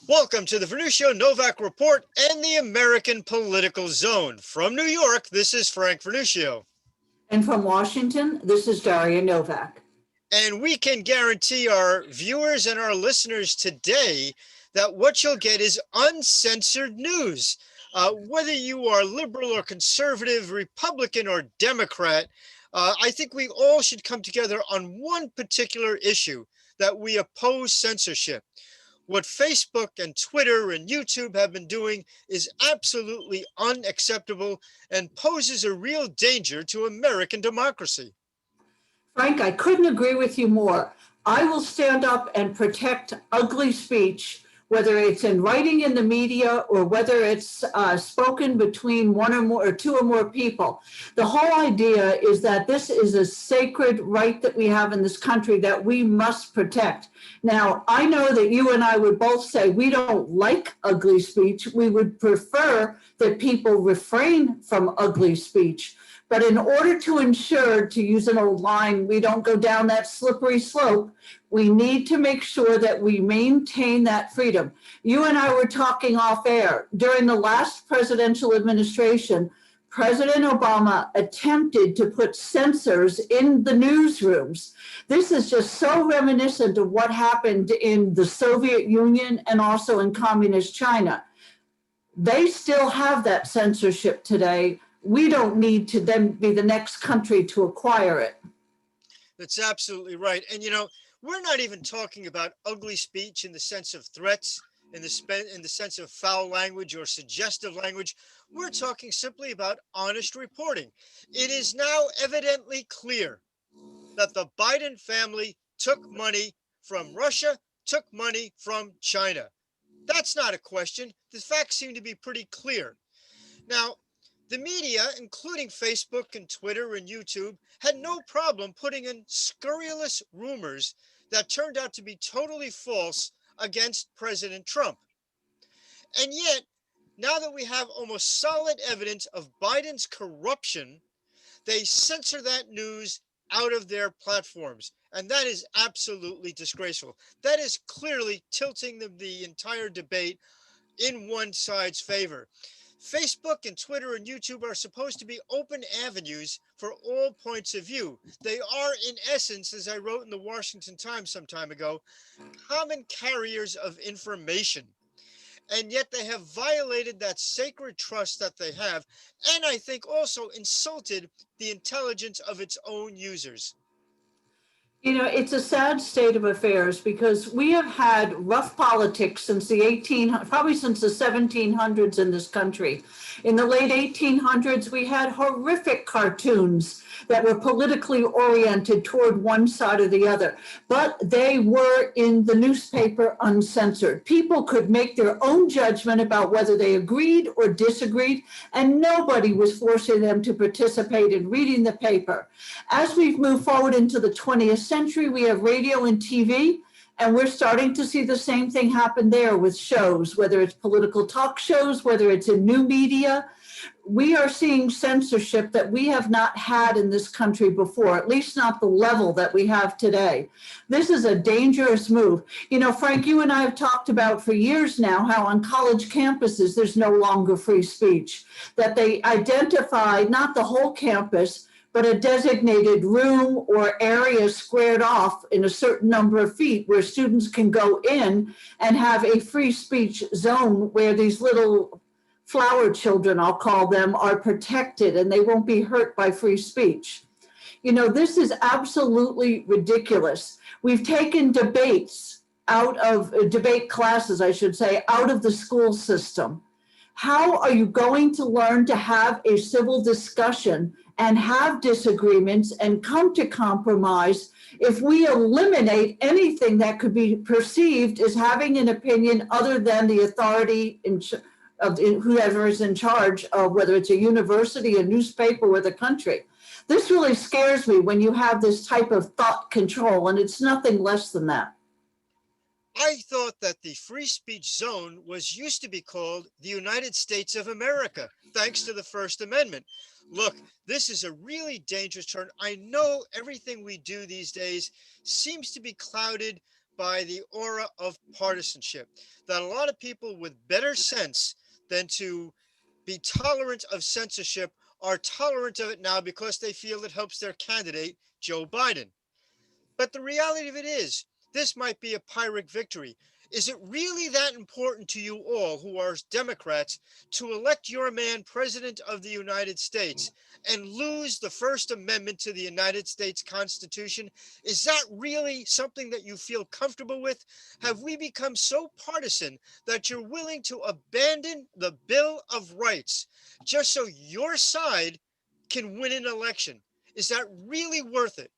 Welcome to the Vernuccio Novak Report and the American Political Zone. From New York, this is Frank Vernuccio. And from Washington, this is Daria Novak. And we can guarantee our viewers and our listeners today that what you'll get is uncensored news. Whether you are liberal or conservative, Republican or Democrat, I think we all should come together on one particular issue, that we oppose censorship. What Facebook and Twitter and YouTube have been doing is absolutely unacceptable and poses a real danger to American democracy. Frank, I couldn't agree with you more. I will stand up and protect ugly speech, whether it's in writing in the media or whether it's spoken between one or more or two or more people. The whole idea is that this is a sacred right that we have in this country that we must protect. Now, I know that you and I would both say we don't like ugly speech. We would prefer that people refrain from ugly speech. But in order to ensure, to use an old line, we don't go down that slippery slope, we need to make sure that we maintain that freedom. You and I were talking off air. During the last presidential administration, President Obama attempted to put censors in the newsrooms. This is just so reminiscent of what happened in the Soviet Union and also in communist China. They still have that censorship today. We don't need to then be the next country to acquire it. That's absolutely right. And we're not even talking about ugly speech in the sense of threats, in the sense of foul language or suggestive language. We're talking simply about honest reporting. It is now evidently clear that the Biden family took money from Russia, took money from China. That's not a question. The facts seem to be pretty clear. Now, the media, including Facebook and Twitter and YouTube, had no problem putting in scurrilous rumors that turned out to be totally false against President Trump. And yet, now that we have almost solid evidence of Biden's corruption, they censor that news out of their platforms. And that is absolutely disgraceful. That is clearly tilting the entire debate in one side's favor. Facebook and Twitter and YouTube are supposed to be open avenues for all points of view. They are, in essence, as I wrote in the Washington Times some time ago, common carriers of information. And yet they have violated that sacred trust that they have, and I think also insulted the intelligence of its own users. You know, it's a sad state of affairs because we have had rough politics since probably since the 1700s in this country. In the late 1800s, we had horrific cartoons that were politically oriented toward one side or the other, but they were in the newspaper uncensored. People could make their own judgment about whether they agreed or disagreed, and nobody was forcing them to participate in reading the paper. As we've moved forward into the 20th century, we have radio and TV, and we're starting to see the same thing happen there with shows, whether it's political talk shows, whether it's in new media. We are seeing censorship that we have not had in this country before, at least not the level that we have today. This is a dangerous move. You know, Frank, you and I have talked about for years now how on college campuses there's no longer free speech, that they identify not the whole campus, but a designated room or area squared off in a certain number of feet where students can go in and have a free speech zone where these little flower children, I'll call them, are protected and they won't be hurt by free speech. You know, this is absolutely ridiculous. We've taken debates out of debate classes, I should say, out of the school system. How are you going to learn to have a civil discussion and have disagreements and come to compromise if we eliminate anything that could be perceived as having an opinion other than the authority of whoever is in charge of whether it's a university, a newspaper, or the country? This really scares me when you have this type of thought control, and it's nothing less than that. I thought that the free speech zone used to be called the United States of America, thanks to the First Amendment. Look, this is a really dangerous turn. I know everything we do these days seems to be clouded by the aura of partisanship, that a lot of people with better sense than to be tolerant of censorship are tolerant of it now because they feel it helps their candidate, Joe Biden. But the reality of it is, this might be a Pyrrhic victory. Is it really that important to you all who are Democrats to elect your man president of the United States and lose the First Amendment to the United States Constitution? Is that really something that you feel comfortable with? Have we become so partisan that you're willing to abandon the Bill of Rights just so your side can win an election? Is that really worth it?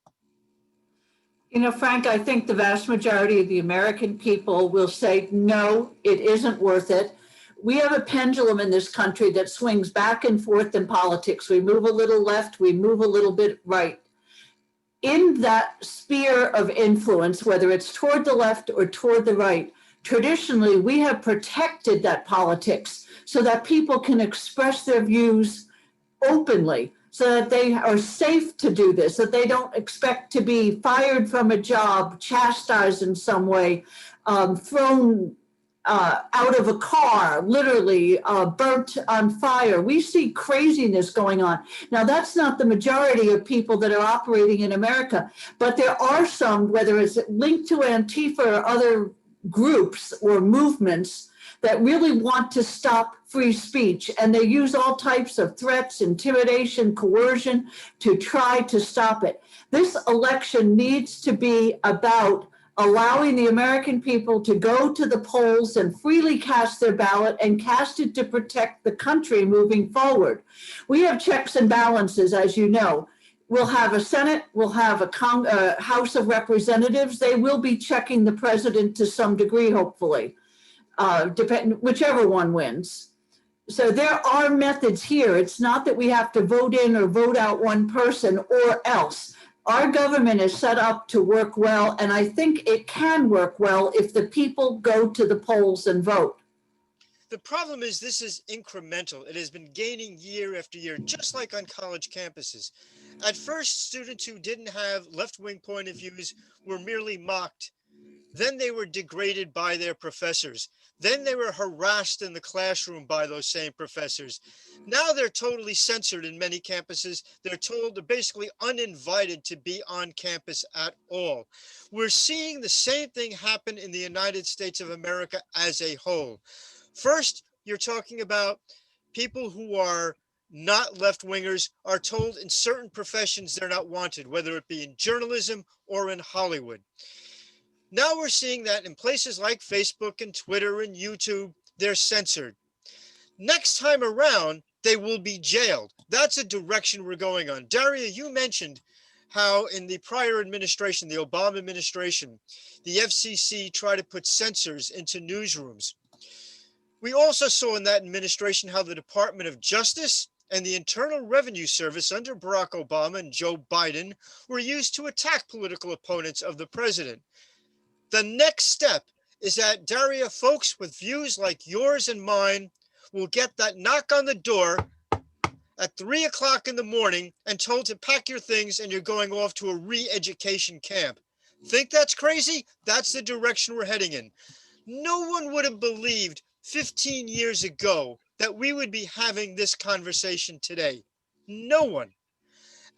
You know, Frank, I think the vast majority of the American people will say, no, it isn't worth it. We have a pendulum in this country that swings back and forth in politics. We move a little left, we move a little bit right. In that sphere of influence, whether it's toward the left or toward the right, traditionally we have protected that politics so that people can express their views openly, so that they are safe to do this, that they don't expect to be fired from a job, chastised in some way, thrown out of a car, literally burnt on fire. We see craziness going on. Now, that's not the majority of people that are operating in America, but there are some, whether it's linked to Antifa or other groups or movements, that really want to stop free speech. And they use all types of threats, intimidation, coercion to try to stop it. This election needs to be about allowing the American people to go to the polls and freely cast their ballot and cast it to protect the country moving forward. We have checks and balances, as you know. We'll have a Senate, we'll have a House of Representatives. They will be checking the president to some degree, hopefully. Whichever one wins. So there are methods here. It's not that we have to vote in or vote out one person or else. Our government is set up to work well, and I think it can work well if the people go to the polls and vote. The problem is this is incremental. It has been gaining year after year, just like on college campuses. At first, students who didn't have left-wing point of views were merely mocked. Then they were degraded by their professors. Then they were harassed in the classroom by those same professors. Now they're totally censored in many campuses. They're basically uninvited to be on campus at all. We're seeing the same thing happen in the United States of America as a whole. First, you're talking about people who are not left-wingers are told in certain professions they're not wanted, whether it be in journalism or in Hollywood. Now we're seeing that in places like Facebook and Twitter and YouTube, they're censored. Next time around, they will be jailed. That's a direction we're going on. Daria, you mentioned how in the prior administration, the Obama administration, the FCC tried to put censors into newsrooms. We also saw in that administration how the Department of Justice and the Internal Revenue Service under Barack Obama and Joe Biden were used to attack political opponents of the president. The next step is that, Daria, folks with views like yours and mine will get that knock on the door at 3 o'clock in the morning and told to pack your things and you're going off to a re-education camp. Think that's crazy? That's the direction we're heading in. No one would have believed 15 years ago that we would be having this conversation today. No one.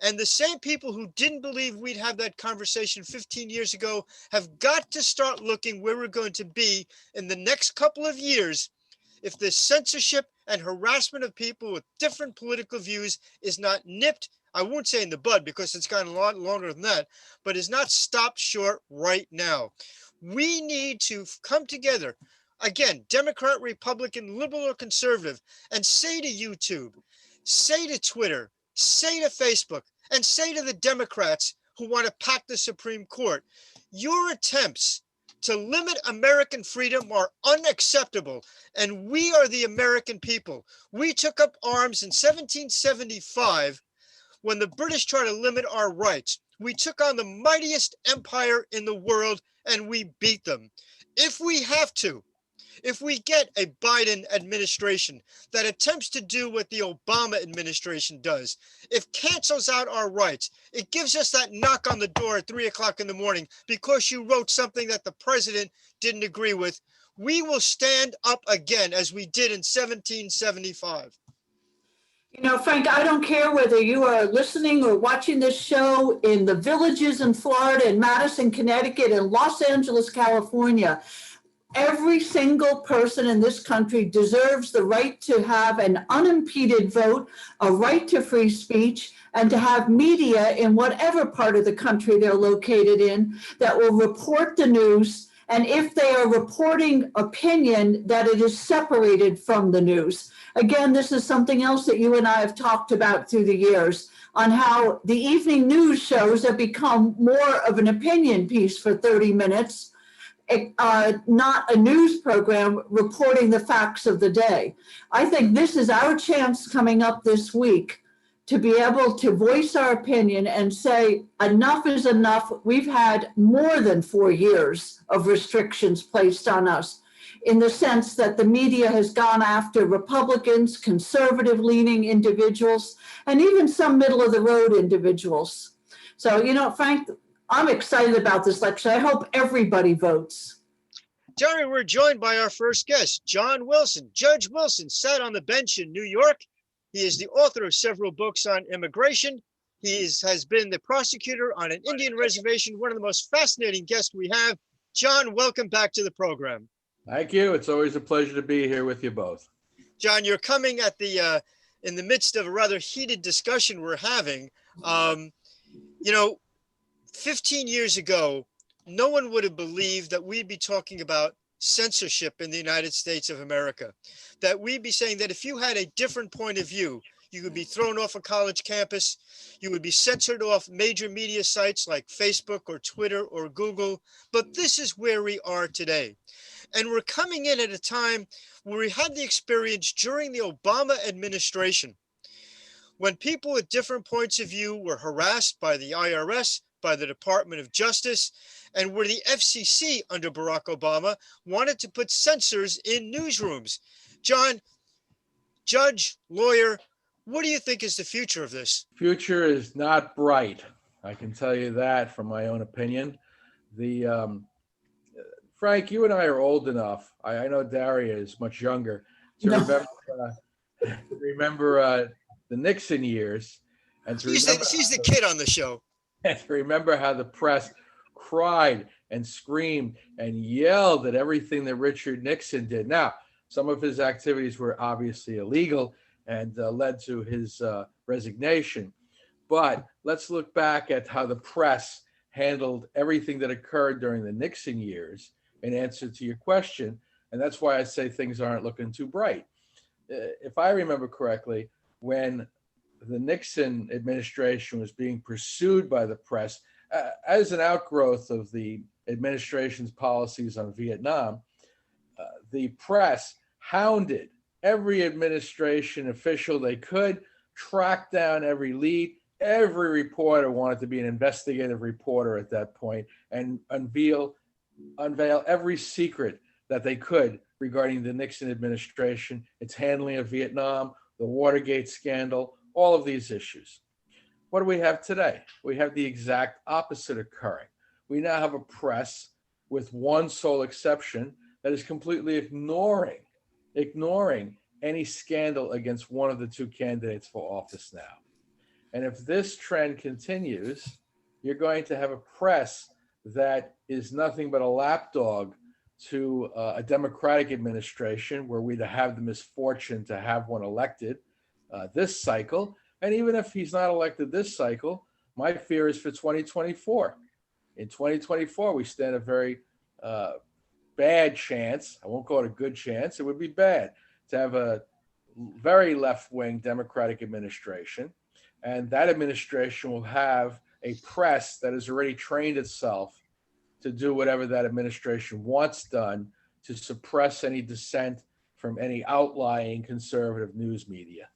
And the same people who didn't believe we'd have that conversation 15 years ago have got to start looking where we're going to be in the next couple of years if the censorship and harassment of people with different political views is not nipped, I won't say in the bud because it's gotten a lot longer than that, but is not stopped short right now. We need to come together, again, Democrat, Republican, liberal, or conservative, and say to YouTube, say to Twitter, say to Facebook, and say to the Democrats who want to pack the Supreme Court, your attempts to limit American freedom are unacceptable. And we are the American people. We took up arms in 1775 when the British tried to limit our rights. We took on the mightiest empire in the world and we beat them. If we have to, If we get a Biden administration that attempts to do what the Obama administration does, it cancels out our rights. It gives us that knock on the door at 3 o'clock in the morning because you wrote something that the president didn't agree with. We will stand up again as we did in 1775. You know, Frank, I don't care whether you are listening or watching this show in the villages in Florida, in Madison, Connecticut, in Los Angeles, California. Every single person in this country deserves the right to have an unimpeded vote, a right to free speech, and to have media in whatever part of the country they're located in that will report the news. And if they are reporting opinion, that it is separated from the news. Again, this is something else that you and I have talked about through the years on how the evening news shows have become more of an opinion piece for 30 minutes, not a news program reporting the facts of the day. I think this is our chance coming up this week to be able to voice our opinion and say enough is enough. We've had more than 4 years of restrictions placed on us, in the sense that the media has gone after Republicans, conservative leaning individuals, and even some middle of the road individuals. So, you know, Frank, I'm excited about this election. I hope everybody votes. Jerry, we're joined by our first guest, John Wilson. Judge Wilson sat on the bench in New York. He is the author of several books on immigration. He has been the prosecutor on an Indian reservation, one of the most fascinating guests we have. John, welcome back to the program. Thank you. It's always a pleasure to be here with you both. John, you're coming at the in the midst of a rather heated discussion we're having. You know, 15 years ago, no one would have believed that we'd be talking about censorship in the United States of America, that we'd be saying that if you had a different point of view, you could be thrown off a college campus, you would be censored off major media sites like Facebook or Twitter or Google. But this is where we are today. And we're coming in at a time where we had the experience during the Obama administration, when people with different points of view were harassed by the IRS, by the Department of Justice, and where the FCC under Barack Obama wanted to put censors in newsrooms. John, judge, lawyer, what do you think is the future of this? Future is not bright. I can tell you that from my own opinion. Frank, you and I are old enough. I know Daria is much younger to remember the Nixon years, and she's the kid on the show. And to remember how the press cried and screamed and yelled at everything that Richard Nixon did. Now, some of his activities were obviously illegal and led to his resignation. But let's look back at how the press handled everything that occurred during the Nixon years in answer to your question. And that's why I say things aren't looking too bright. If I remember correctly, when the Nixon administration was being pursued by the press as an outgrowth of the administration's policies on Vietnam, the press hounded every administration official they could, tracked down every lead. Every reporter wanted to be an investigative reporter at that point and unveil every secret that they could regarding the Nixon administration, its handling of Vietnam, the Watergate scandal, all of these issues. What do we have today? We have the exact opposite occurring. We now have a press, with one sole exception, that is completely ignoring any scandal against one of the two candidates for office now. And if this trend continues, you're going to have a press that is nothing but a lapdog to a Democratic administration, where we'd have the misfortune to have one elected this cycle. And even if he's not elected this cycle, my fear is for 2024. In 2024, we stand a very bad chance. I won't call it a good chance. It would be bad to have a very left-wing Democratic administration. And that administration will have a press that has already trained itself to do whatever that administration wants done to suppress any dissent from any outlying conservative news media.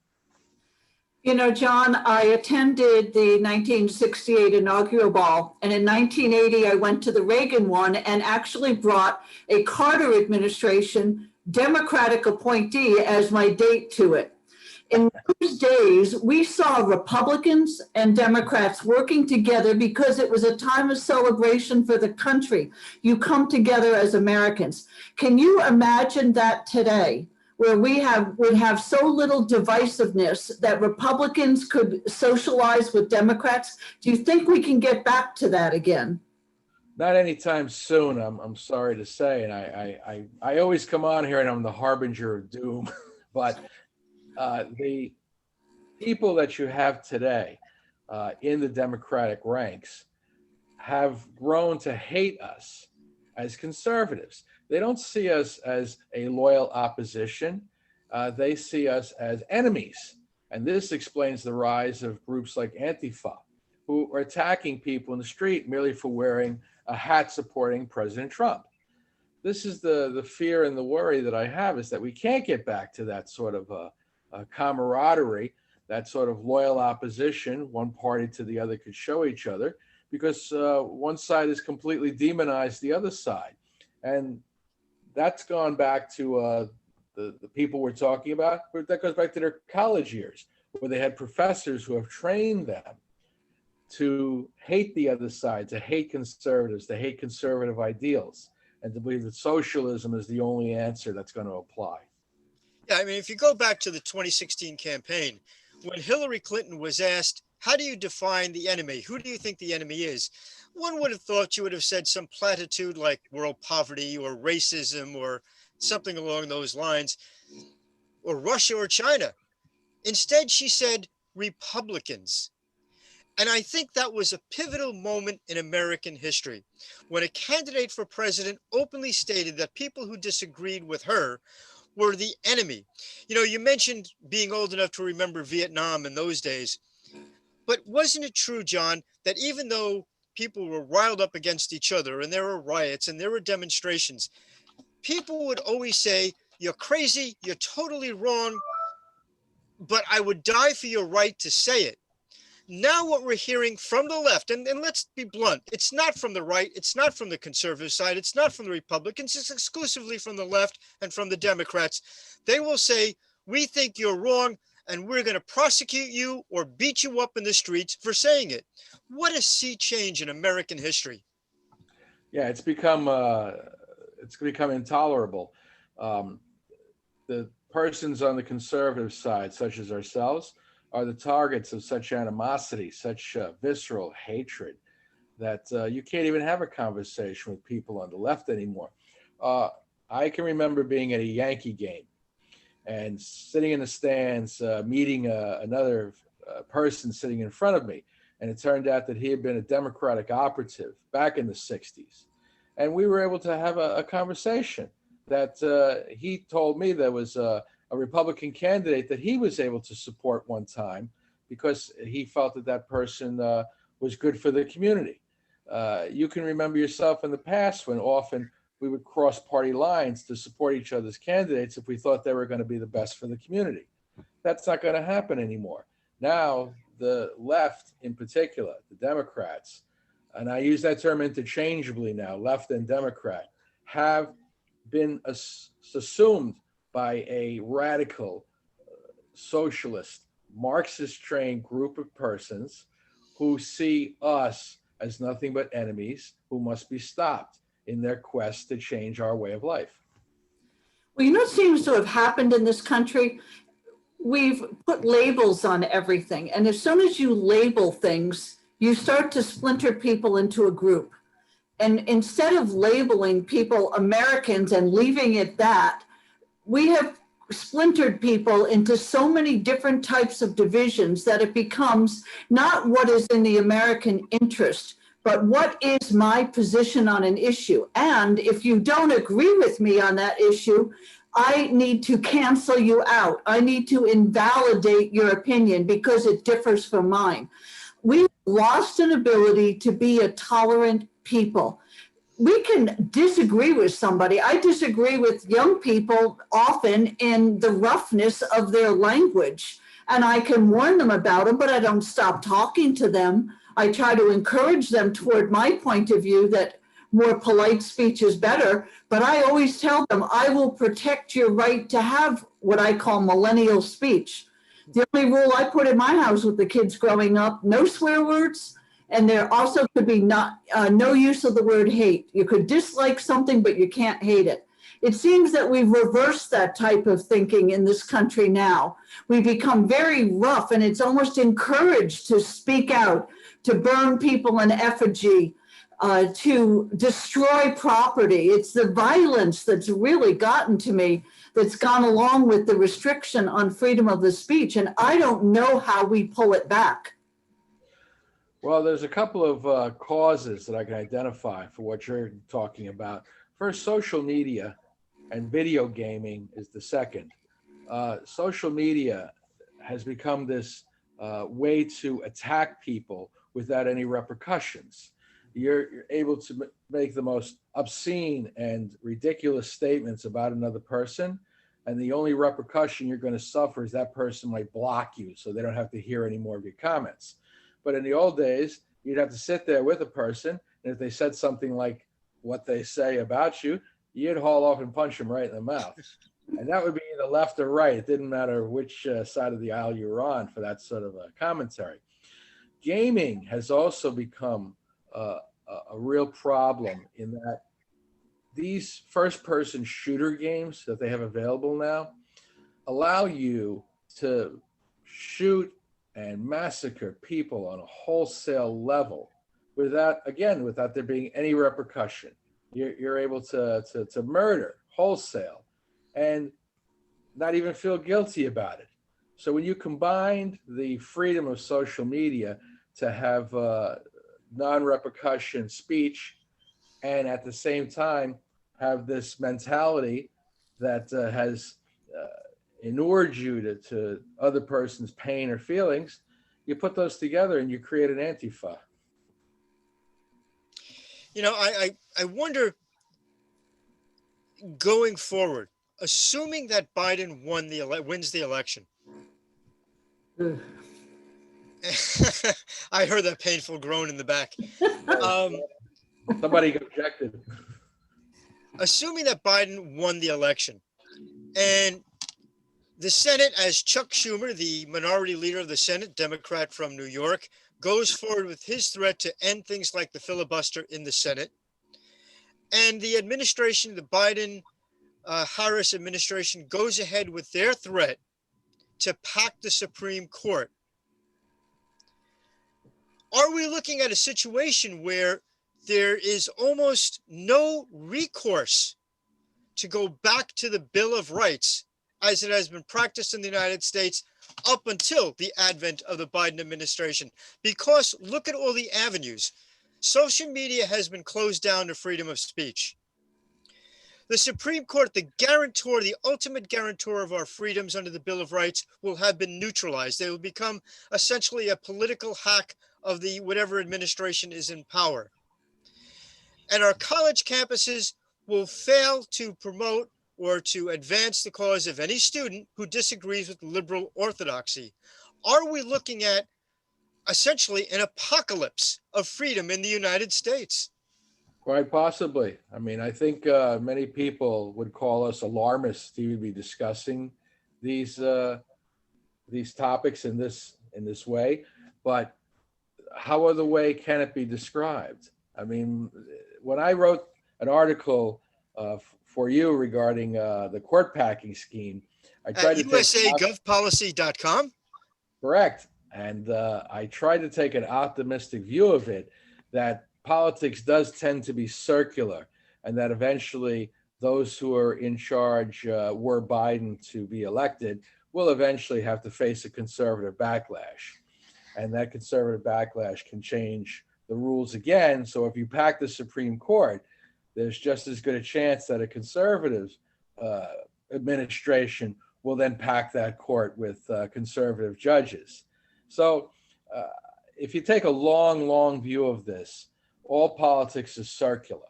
You know, John, I attended the 1968 inaugural ball, and in 1980, I went to the Reagan one and actually brought a Carter administration Democratic appointee as my date to it. In those days, we saw Republicans and Democrats working together because it was a time of celebration for the country. You come together as Americans. Can you imagine that today, where we would have so little divisiveness that Republicans could socialize with Democrats? Do you think we can get back to that again? Not anytime soon, I'm sorry to say. And I always come on here and I'm the harbinger of doom. But the people that you have today in the Democratic ranks have grown to hate us as conservatives. They don't see us as a loyal opposition. They see us as enemies. And this explains the rise of groups like Antifa, who are attacking people in the street merely for wearing a hat supporting President Trump. This is the fear and the worry that I have, is that we can't get back to that sort of camaraderie, that sort of loyal opposition, one party to the other could show each other, because one side has completely demonized the other side. And that's gone back to the people we're talking about, but that goes back to their college years, where they had professors who have trained them to hate the other side, to hate conservatives, to hate conservative ideals, and to believe that socialism is the only answer that's going to apply. Yeah, I mean, if you go back to the 2016 campaign, when Hillary Clinton was asked, how do you define the enemy? Who do you think the enemy is? One would have thought you would have said some platitude like world poverty or racism or something along those lines, or Russia or China. Instead, she said Republicans. And I think that was a pivotal moment in American history, when a candidate for president openly stated that people who disagreed with her were the enemy. You know, you mentioned being old enough to remember Vietnam in those days, but wasn't it true, John, that even though people were riled up against each other and there were riots and there were demonstrations, people would always say, you're crazy, you're totally wrong, but I would die for your right to say it. Now what we're hearing from the left, and let's be blunt, it's not from the right, it's not from the conservative side, it's not from the Republicans, it's exclusively from the left and from the Democrats. They will say, we think you're wrong and we're going to prosecute you or beat you up in the streets for saying it. What a sea change in American history. Yeah, it's become intolerable. The persons on the conservative side, such as ourselves, are the targets of such animosity, such visceral hatred, that you can't even have a conversation with people on the left anymore. I can remember being at a Yankee game and sitting in the stands, meeting another person sitting in front of me. And it turned out that he had been a Democratic operative back in the 60s. And we were able to have a conversation that he told me there was a Republican candidate that he was able to support one time because he felt that that person was good for the community. You can remember yourself in the past when often we would cross party lines to support each other's candidates if we thought they were going to be the best for the community. That's not going to happen anymore. Now, the left in particular, the Democrats, and I use that term interchangeably now, left and Democrat, have been assumed by a radical, socialist, Marxist-trained group of persons who see us as nothing but enemies who must be stopped in their quest to change our way of life. Well, you know what seems to have happened in this country? We've put labels on everything. And as soon as you label things, you start to splinter people into a group. And instead of labeling people Americans and leaving it that, we have splintered people into so many different types of divisions that it becomes not what is in the American interest, but what is my position on an issue? And if you don't agree with me on that issue, I need to cancel you out. I need to invalidate your opinion because it differs from mine. We've lost an ability to be a tolerant people. We can disagree with somebody. I disagree with young people often in the roughness of their language, and I can warn them about it, but I don't stop talking to them. I try to encourage them toward my point of view that more polite speech is better, but I always tell them, I will protect your right to have what I call millennial speech. The only rule I put in my house with the kids growing up, no swear words, and there also could be no use of the word hate. You could dislike something, but you can't hate it. It seems that we've reversed that type of thinking in this country now. We've become very rough, and it's almost encouraged to speak out, to burn people in effigy, to destroy property. It's the violence that's really gotten to me, that's gone along with the restriction on freedom of the speech. And I don't know how we pull it back. Well, there's a couple of causes that I can identify for what you're talking about. First, social media and video gaming is the second. Social media has become this way to attack people without any repercussions. You're able to make the most obscene and ridiculous statements about another person, and the only repercussion you're going to suffer is that person might block you so they don't have to hear any more of your comments. But in the old days, you'd have to sit there with a person, and if they said something like what they say about you, you'd haul off and punch them right in the mouth. And that would be either left or right. It didn't matter which side of the aisle you were on for that sort of a commentary. Gaming has also become a real problem in that these first-person shooter games that they have available now allow you to shoot and massacre people on a wholesale level without there being any repercussion. You're able to murder wholesale and not even feel guilty about it. So when you combine the freedom of social media to have non-repercussion speech, and at the same time have this mentality that has inured you to other person's pain or feelings, you put those together and you create an Antifa. You know, I wonder, going forward, assuming that Biden wins the election. I heard that painful groan in the back. Somebody objected. Assuming that Biden won the election and the Senate, as Chuck Schumer, the minority leader of the Senate, Democrat from New York, goes forward with his threat to end things like the filibuster in the Senate, and the administration, the Biden Harris administration, goes ahead with their threat to pack the Supreme Court. Are we looking at a situation where there is almost no recourse to go back to the Bill of Rights as it has been practiced in the United States up until the advent of the Biden administration? Because look at all the avenues. Social media has been closed down to freedom of speech. The Supreme Court, the guarantor, the ultimate guarantor of our freedoms under the Bill of Rights, will have been neutralized. They will become essentially a political hack of the whatever administration is in power. And our college campuses will fail to promote or to advance the cause of any student who disagrees with liberal orthodoxy. Are we looking at essentially an apocalypse of freedom in the United States? Quite possibly. I mean, I think many people would call us alarmists to even be discussing these topics in this way. But how other way can it be described? I mean, when I wrote an article for you regarding the court packing scheme, I tried at to usagovpolicy.com. Correct. And I tried to take an optimistic view of it, that politics does tend to be circular, and that eventually those who are in charge, were Biden to be elected, will eventually have to face a conservative backlash. And that conservative backlash can change the rules again. So if you pack the Supreme Court, there's just as good a chance that a conservative administration will then pack that court with conservative judges. So if you take a long view of this, all politics is circular.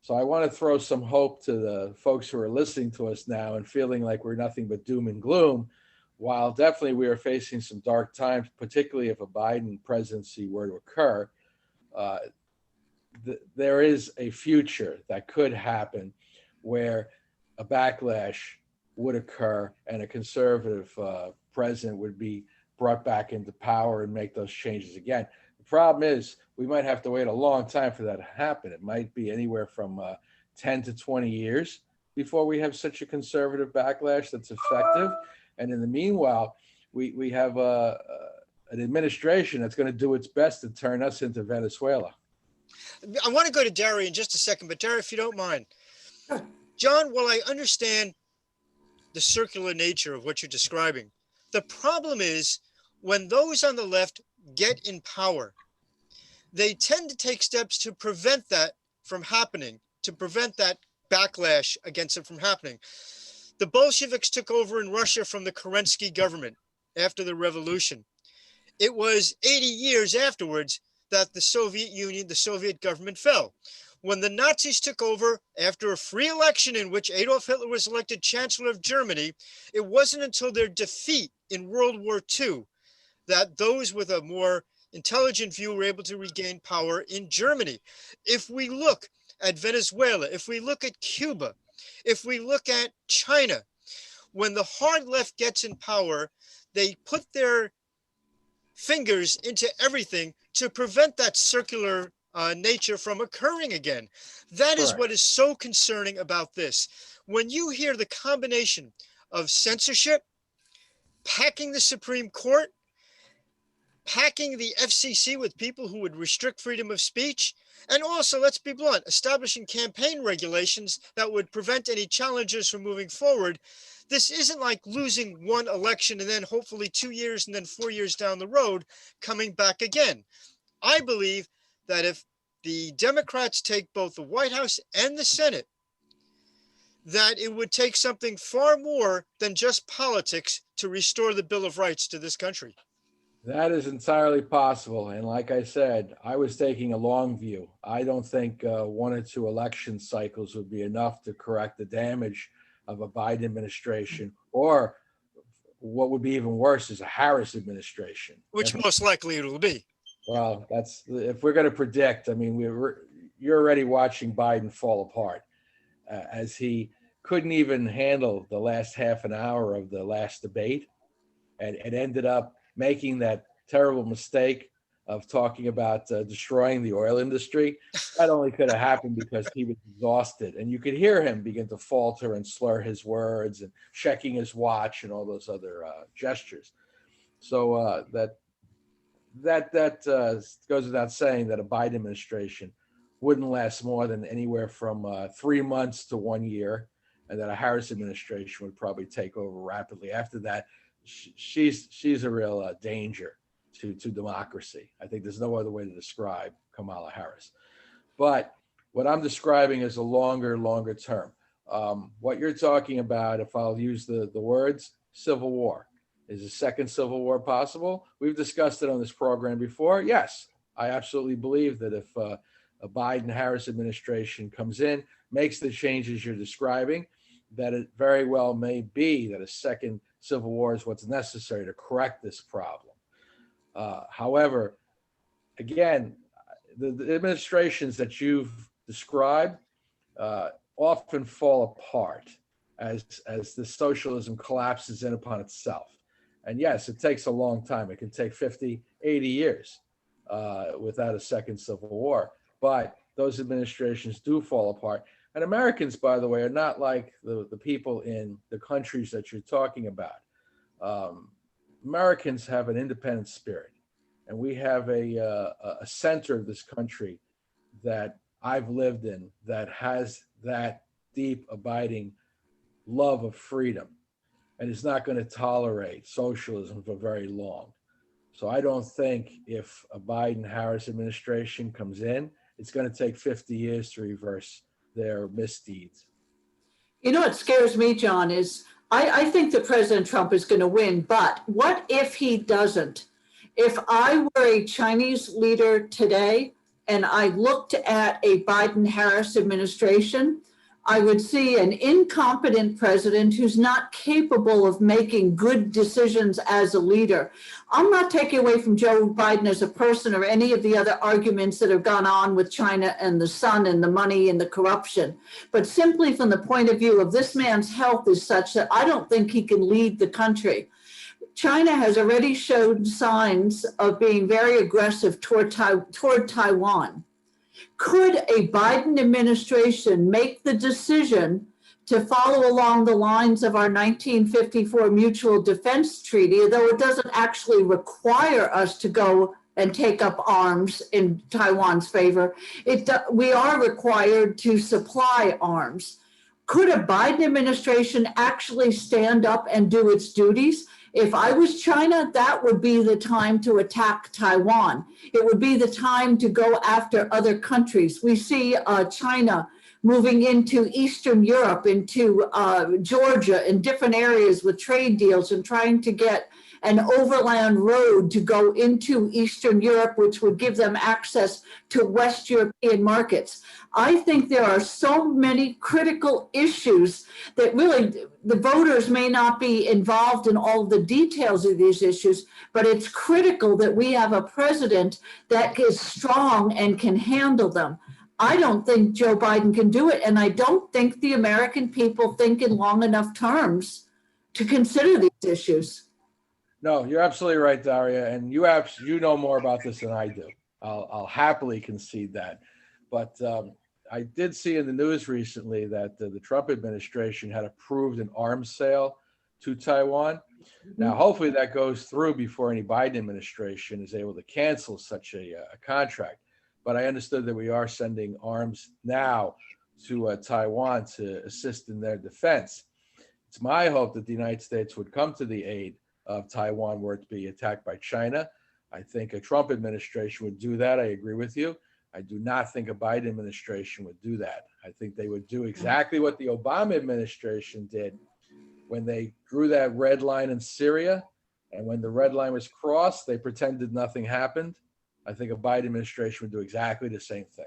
So I want to throw some hope to the folks who are listening to us now and feeling like we're nothing but doom and gloom, while definitely we are facing some dark times, particularly if a Biden presidency were to occur. there is a future that could happen where a backlash would occur and a conservative president would be brought back into power and make those changes again. The problem is we might have to wait a long time for that to happen. It might be anywhere from 10 to 20 years before we have such a conservative backlash that's effective. And in the meanwhile, we have an administration that's going to do its best to turn us into Venezuela. I want to go to Derry in just a second, but Derry, if you don't mind. John, while I understand the circular nature of what you're describing, the problem is when those on the left get in power, they tend to take steps to prevent that from happening, to prevent that backlash against it from happening. The Bolsheviks took over in Russia from the Kerensky government after the revolution. It was 80 years afterwards that the Soviet Union, the Soviet government fell. When the Nazis took over after a free election in which Adolf Hitler was elected Chancellor of Germany, it wasn't until their defeat in World War II that those with a more intelligent view were able to regain power in Germany. If we look at Venezuela, if we look at Cuba, if we look at China, when the hard left gets in power, they put their fingers into everything to prevent that circular nature from occurring again. That is Correct. what is so concerning about this. When you hear the combination of censorship, packing the Supreme Court, packing the FCC with people who would restrict freedom of speech, and also, let's be blunt, establishing campaign regulations that would prevent any challengers from moving forward, this isn't like losing one election and then hopefully 2 years and then 4 years down the road coming back again. I believe that if the Democrats take both the White House and the Senate, that it would take something far more than just politics to restore the Bill of Rights to this country. That is entirely possible. And like I said, I was taking a long view. I don't think 1 or 2 election cycles would be enough to correct the damage of a Biden administration, or what would be even worse is a Harris administration. Which most likely it will be. Well, that's, if we're going to predict, I mean, you're already watching Biden fall apart as he couldn't even handle the last half an hour of the last debate and ended up making that terrible mistake of talking about destroying the oil industry. That only could have happened because he was exhausted. And you could hear him begin to falter and slur his words and checking his watch and all those other gestures. So that goes without saying that a Biden administration wouldn't last more than anywhere from 3 months to 1 year, and that a Harris administration would probably take over rapidly. After that, she's a real danger to democracy. I think there's no other way to describe Kamala Harris. But what I'm describing is a longer term. What you're talking about, if I'll use the words, civil war. Is a second civil war possible? We've discussed it on this program before. Yes, I absolutely believe that if a Biden-Harris administration comes in, makes the changes you're describing, that it very well may be that a second civil war is what's necessary to correct this problem. However, again, the administrations that you've described often fall apart as the socialism collapses in upon itself. And yes, it takes a long time. It can take 50, 80 years without a second civil war. But those administrations do fall apart. And Americans, by the way, are not like the people in the countries that you're talking about. Americans have an independent spirit. And we have a center of this country that I've lived in that has that deep, abiding love of freedom, and is not going to tolerate socialism for very long. So I don't think if a Biden-Harris administration comes in, it's going to take 50 years to reverse their misdeeds. You know what scares me, John, is I think that President Trump is going to win, but what if he doesn't? If I were a Chinese leader today and I looked at a Biden-Harris administration, I would see an incompetent president who's not capable of making good decisions as a leader. I'm not taking away from Joe Biden as a person or any of the other arguments that have gone on with China and the sun and the money and the corruption, but simply from the point of view of this man's health is such that I don't think he can lead the country. China has already showed signs of being very aggressive toward Taiwan. Could a Biden administration make the decision to follow along the lines of our 1954 Mutual Defense Treaty, though it doesn't actually require us to go and take up arms in Taiwan's favor? We are required to supply arms. Could a Biden administration actually stand up and do its duties? If I was China, that would be the time to attack Taiwan. It would be the time to go after other countries. We see China moving into Eastern Europe, into Georgia, in different areas with trade deals and trying to get an overland road to go into Eastern Europe, which would give them access to West European markets. I think there are so many critical issues that really the voters may not be involved in all the details of these issues, but it's critical that we have a president that is strong and can handle them. I don't think Joe Biden can do it, and I don't think the American people think in long enough terms to consider these issues. No, you're absolutely right, Daria, and you know more about this than I do. I'll happily concede that. But I did see in the news recently that the Trump administration had approved an arms sale to Taiwan. Now, hopefully that goes through before any Biden administration is able to cancel such a contract. But I understood that we are sending arms now to Taiwan to assist in their defense. It's my hope that the United States would come to the aid of Taiwan were it to be attacked by China. I think a Trump administration would do that. I agree with you. I do not think a Biden administration would do that. I think they would do exactly what the Obama administration did when they drew that red line in Syria. And when the red line was crossed, they pretended nothing happened. I think a Biden administration would do exactly the same thing.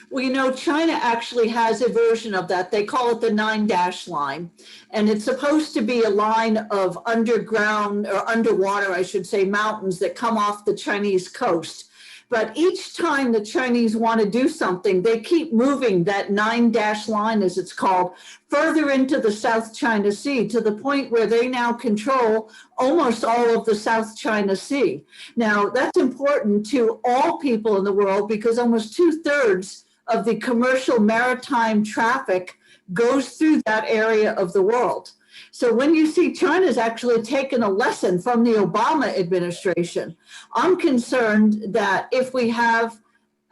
Well, China actually has a version of that. They call it the 9-dash line. And it's supposed to be a line of underground or underwater, I should say, mountains that come off the Chinese coast. But each time the Chinese want to do something, they keep moving that 9-dash line, as it's called, further into the South China Sea to the point where they now control almost all of the South China Sea. Now, that's important to all people in the world because almost 2/3 of the commercial maritime traffic goes through that area of the world. So when you see China's actually taken a lesson from the Obama administration, I'm concerned that if we have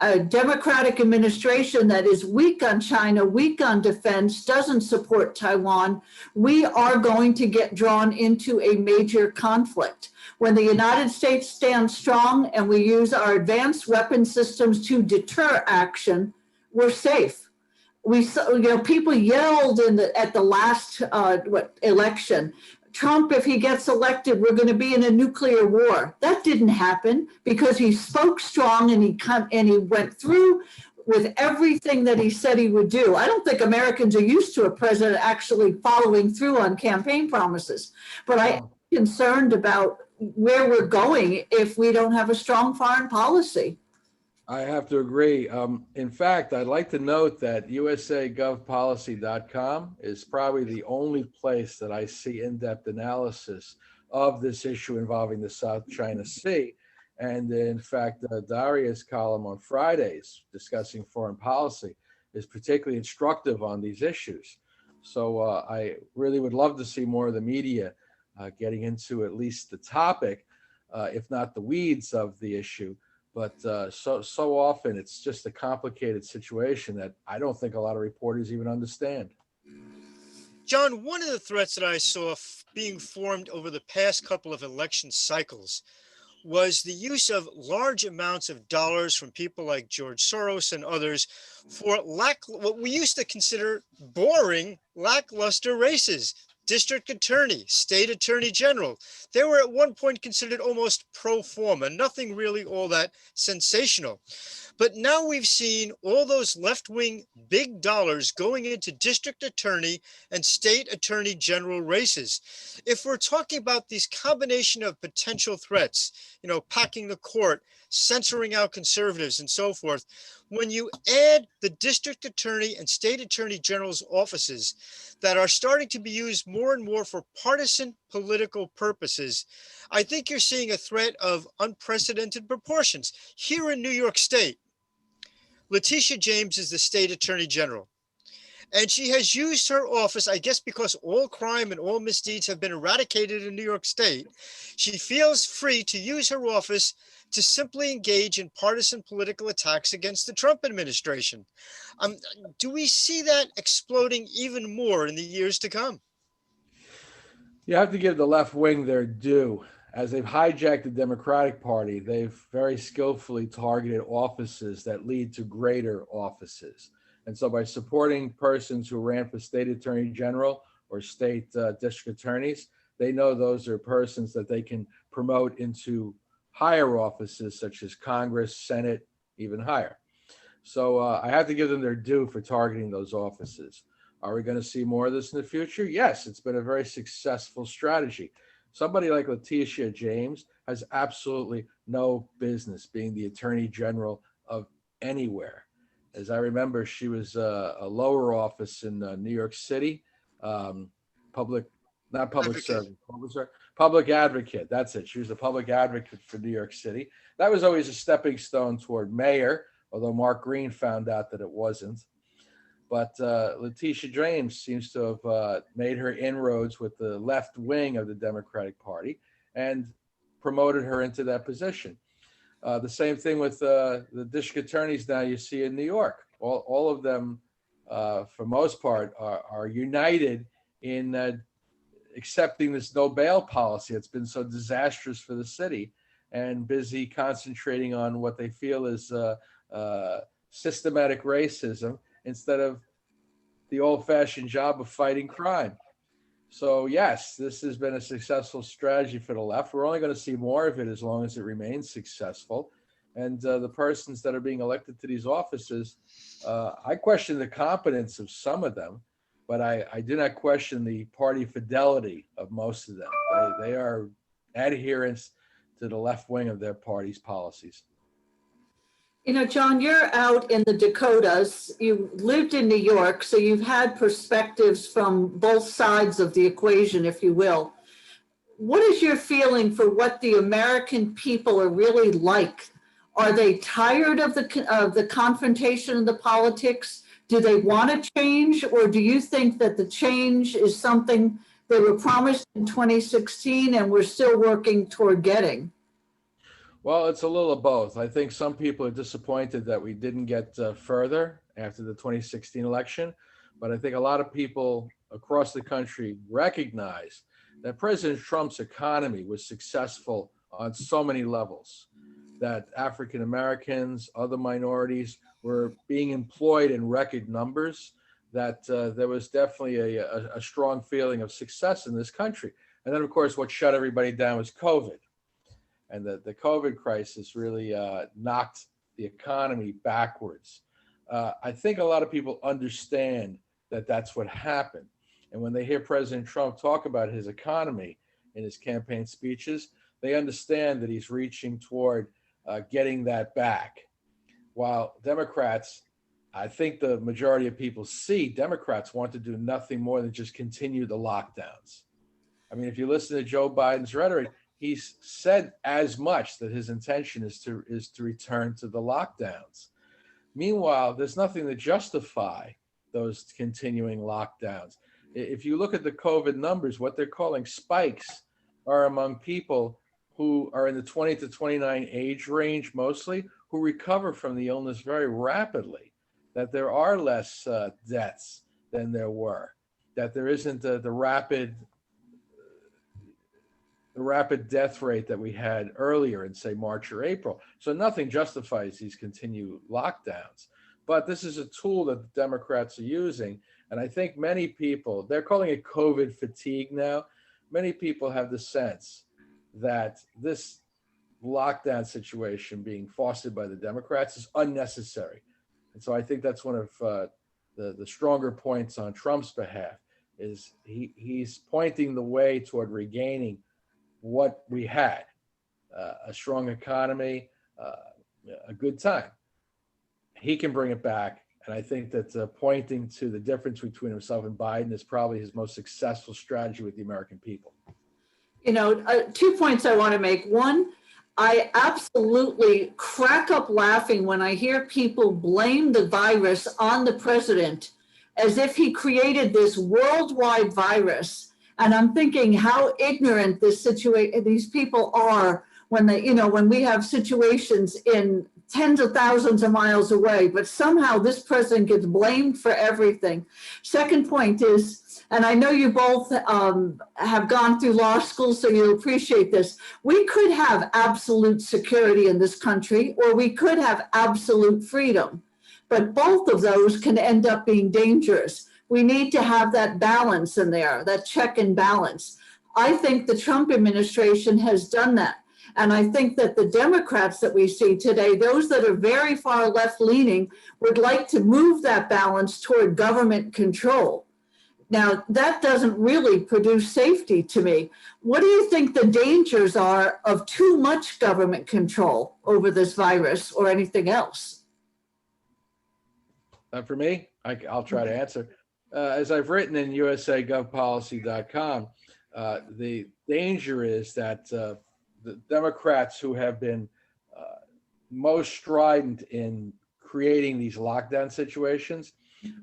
a Democratic administration that is weak on China, weak on defense, doesn't support Taiwan, we are going to get drawn into a major conflict. When the United States stands strong and we use our advanced weapon systems to deter action, we're safe. We saw, people yelled at the last election, Trump, if he gets elected, we're going to be in a nuclear war. That didn't happen because he spoke strong and he went through with everything that he said he would do. I don't think Americans are used to a president actually following through on campaign promises, but I'm concerned about where we're going if we don't have a strong foreign policy. I have to agree. In fact, I'd like to note that usagovpolicy.com is probably the only place that I see in-depth analysis of this issue involving the South China Sea. And in fact, Daria's column on Fridays discussing foreign policy is particularly instructive on these issues. So I really would love to see more of the media getting into at least the topic, if not the weeds of the issue. But so often it's just a complicated situation that I don't think a lot of reporters even understand. John, one of the threats that I saw being formed over the past couple of election cycles was the use of large amounts of dollars from people like George Soros and others for what we used to consider boring, lackluster races. district attorney, state attorney general. They were at one point considered almost pro forma, nothing really all that sensational. But now we've seen all those left wing big dollars going into district attorney and state attorney general races. If we're talking about these combination of potential threats, packing the court, censoring out conservatives, and so forth, when you add the district attorney and state attorney general's offices that are starting to be used more and more for partisan political purposes, I think you're seeing a threat of unprecedented proportions. Here in New York State, Letitia James is the state attorney general. And she has used her office, I guess, because all crime and all misdeeds have been eradicated in New York State. She feels free to use her office to simply engage in partisan political attacks against the Trump administration. Do we see that exploding even more in the years to come? You have to give the left wing their due. As they've hijacked the Democratic Party, they've very skillfully targeted offices that lead to greater offices. And so by supporting persons who ran for state attorney general or state district attorneys, they know those are persons that they can promote into higher offices such as Congress, Senate, even higher. So I have to give them their due for targeting those offices. Are we going to see more of this in the future? Yes, it's been a very successful strategy. Somebody like Letitia James has absolutely no business being the attorney general of anywhere. As I remember, she was a lower office in New York City, public advocate. That's it. She was a public advocate for New York City. That was always a stepping stone toward mayor, although Mark Green found out that it wasn't. But Letitia James seems to have made her inroads with the left wing of the Democratic Party and promoted her into that position. The same thing with the district attorneys now you see in New York. All of them, for most part, are united in accepting this no bail policy that's been so disastrous for the city and busy concentrating on what they feel is systematic racism instead of the old-fashioned job of fighting crime. So yes, this has been a successful strategy for the left. We're only going to see more of it as long as it remains successful. And the persons that are being elected to these offices, I question the competence of some of them, but I do not question the party fidelity of most of them. They are adherents to the left wing of their party's policies. John, you're out in the Dakotas. You lived in New York, so you've had perspectives from both sides of the equation, if you will. What is your feeling for what the American people are really like? Are they tired of the confrontation of the politics? Do they want to change, or do you think that the change is something they were promised in 2016 and we're still working toward getting? Well, it's a little of both. I think some people are disappointed that we didn't get further after the 2016 election, but I think a lot of people across the country recognize that President Trump's economy was successful on so many levels, that African Americans, other minorities were being employed in record numbers, that there was definitely a strong feeling of success in this country. And then, of course, what shut everybody down was COVID. And the COVID crisis really knocked the economy backwards. I think a lot of people understand that that's what happened. And when they hear President Trump talk about his economy in his campaign speeches, they understand that he's reaching toward getting that back. While Democrats, I think the majority of people see Democrats want to do nothing more than just continue the lockdowns. I mean, if you listen to Joe Biden's rhetoric, he's said as much that his intention is to return to the lockdowns. Meanwhile, there's nothing to justify those continuing lockdowns. If you look at the COVID numbers, what they're calling spikes are among people who are in the 20 to 29 age range mostly, who recover from the illness very rapidly, that there are less deaths than there were, that there isn't the rapid death rate that we had earlier in, say, March or April. So nothing justifies these continued lockdowns. But this is a tool that the Democrats are using. And I think many people, they're calling it COVID fatigue now. Many people have the sense that this lockdown situation being fostered by the Democrats is unnecessary. And so I think that's one of the stronger points on Trump's behalf, is he's pointing the way toward regaining what we had, a strong economy, a good time. He can bring it back. And I think that pointing to the difference between himself and Biden is probably his most successful strategy with the American people. 2 points I want to make. One, I absolutely crack up laughing when I hear people blame the virus on the president as if he created this worldwide virus. And I'm thinking how ignorant these people are when when we have situations in tens of thousands of miles away, but somehow this president gets blamed for everything. Second point is, and I know you both have gone through law school, so you'll appreciate this. We could have absolute security in this country, or we could have absolute freedom, but both of those can end up being dangerous. We need to have that balance in there, that check and balance. I think the Trump administration has done that. And I think that the Democrats that we see today, those that are very far left leaning, would like to move that balance toward government control. Now, that doesn't really produce safety to me. What do you think the dangers are of too much government control over this virus or anything else? For me, I'll try to answer. As I've written in usagovpolicy.com, the danger is that the Democrats who have been most strident in creating these lockdown situations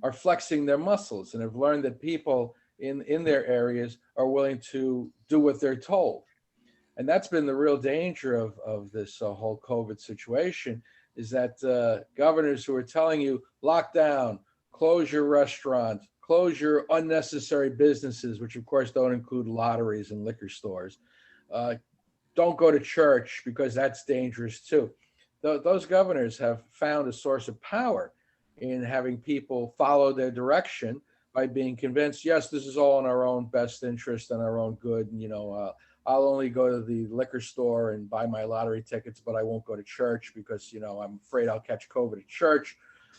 are flexing their muscles and have learned that people in their areas are willing to do what they're told. And that's been the real danger of this whole COVID situation, is that governors who are telling you lock down, close your restaurant, close your unnecessary businesses, which of course don't include lotteries and liquor stores, don't go to church because that's dangerous too. Those governors have found a source of power in having people follow their direction by being convinced, yes, this is all in our own best interest and our own good. And, I'll only go to the liquor store and buy my lottery tickets, but I won't go to church because, I'm afraid I'll catch COVID at church.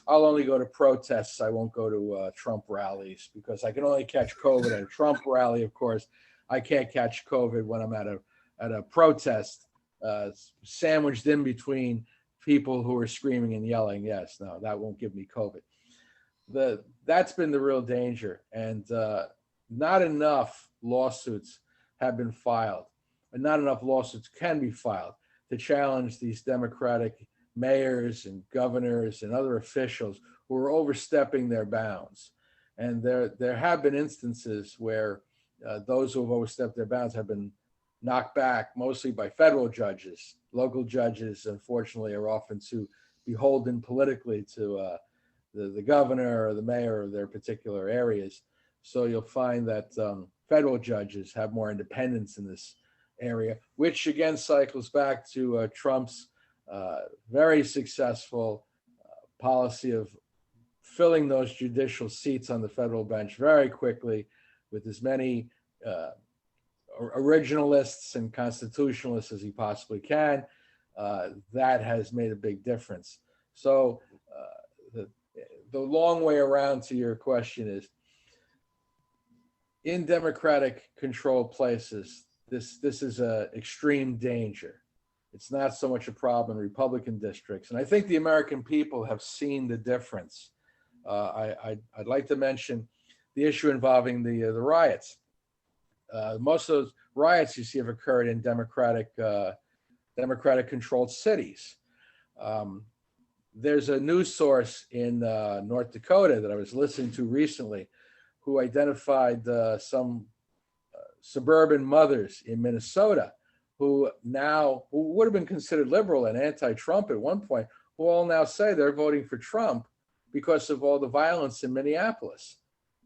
I'll only go to protests. I won't go to Trump rallies because I can only catch COVID at a Trump rally. Of course, I can't catch COVID when I'm at a protest, sandwiched in between people who are screaming and yelling. Yes, no, that won't give me COVID. That's been the real danger. And not enough lawsuits have been filed, and not enough lawsuits can be filed to challenge these Democratic mayors and governors and other officials who are overstepping their bounds. And there have been instances where those who have overstepped their bounds have been knocked back, mostly by federal judges. Local judges, unfortunately, are often too beholden politically to the governor or the mayor of their particular areas. So you'll find that federal judges have more independence in this area, which again cycles back to Trump's very successful policy of filling those judicial seats on the federal bench very quickly with as many originalists and constitutionalists as he possibly can. That has made a big difference. So the long way around to your question is, in Democratic controlled places, this is an extreme danger. It's not so much a problem in Republican districts. And I think the American people have seen the difference. I'd like to mention the issue involving the riots. Most of those riots you see have occurred in Democratic controlled cities. There's a news source in North Dakota that I was listening to recently who identified some suburban mothers in Minnesota who would have been considered liberal and anti-Trump at one point, who all now say they're voting for Trump because of all the violence in Minneapolis.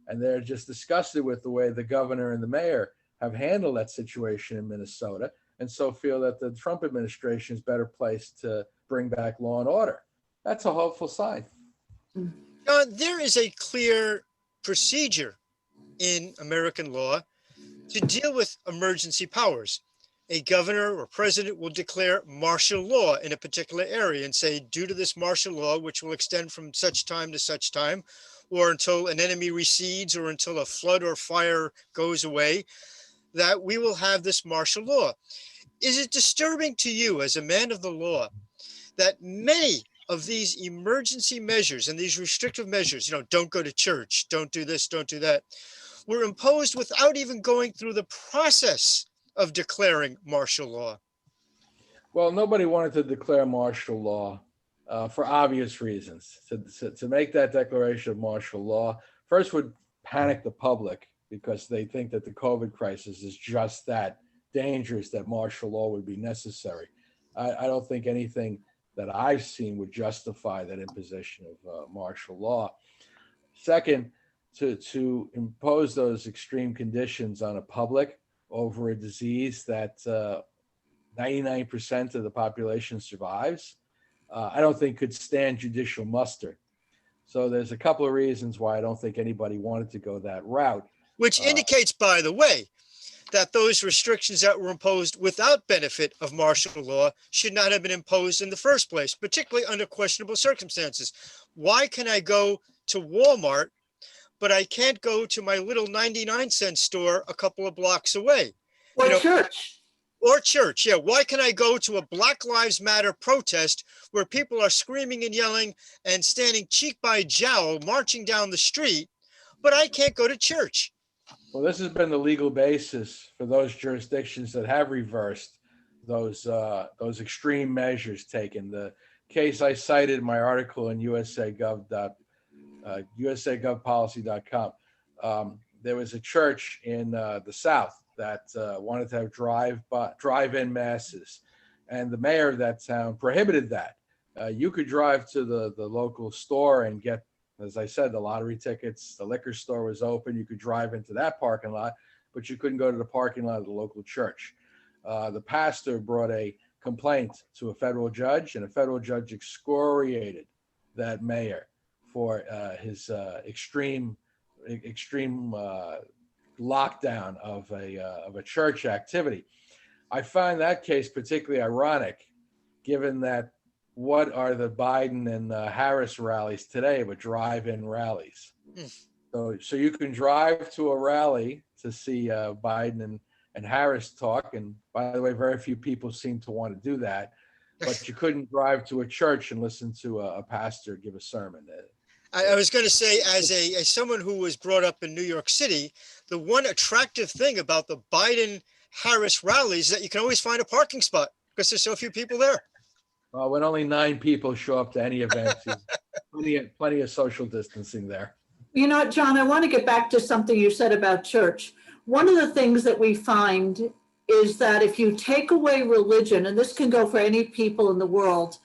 And they're just disgusted with the way the governor and the mayor have handled that situation in Minnesota, and so feel that the Trump administration is better placed to bring back law and order. That's a hopeful sign. There is a clear procedure in American law to deal with emergency powers. A governor or president will declare martial law in a particular area and say, due to this martial law, which will extend from such time to such time, or until an enemy recedes, or until a flood or fire goes away, that we will have this martial law. Is it disturbing to you as a man of the law that many of these emergency measures and these restrictive measures, don't go to church, don't do this, don't do that, were imposed without even going through the process of declaring martial law? Well, nobody wanted to declare martial law for obvious reasons. To make that declaration of martial law first would panic the public because they think that the COVID crisis is just that dangerous that martial law would be necessary. I don't think anything that I've seen would justify that imposition of martial law. Second, to impose those extreme conditions on a public over a disease that 99% of the population survives, I don't think could stand judicial muster. So there's a couple of reasons why I don't think anybody wanted to go that route. Which indicates, by the way, that those restrictions that were imposed without benefit of martial law should not have been imposed in the first place, particularly under questionable circumstances. Why can I go to Walmart, but I can't go to my little 99-cent store a couple of blocks away? Or church. Or church, yeah. Why can I go to a Black Lives Matter protest where people are screaming and yelling and standing cheek by jowl, marching down the street, but I can't go to church? Well, this has been the legal basis for those jurisdictions that have reversed those extreme measures taken. The case I cited in my article in usagovpolicy.com. There was a church in the South that wanted to have drive-in masses, and the mayor of that town prohibited that. You could drive to the local store and get, as I said, the lottery tickets. The liquor store was open. You could drive into that parking lot, but you couldn't go to the parking lot of the local church. The pastor brought a complaint to a federal judge, and a federal judge excoriated that mayor for his extreme lockdown of a church activity. I find that case particularly ironic, given that what are the Biden and Harris rallies today but drive-in rallies? So you can drive to a rally to see Biden and Harris talk. And by the way, very few people seem to want to do that. But you couldn't drive to a church and listen to a pastor give a sermon. I was going to say, as someone who was brought up in New York City, the one attractive thing about the Biden-Harris rallies is that you can always find a parking spot because there's so few people there. When only 9 people show up to any event, plenty of social distancing there. John, I want to get back to something you said about church. One of the things that we find is that if you take away religion, and this can go for any people in the world,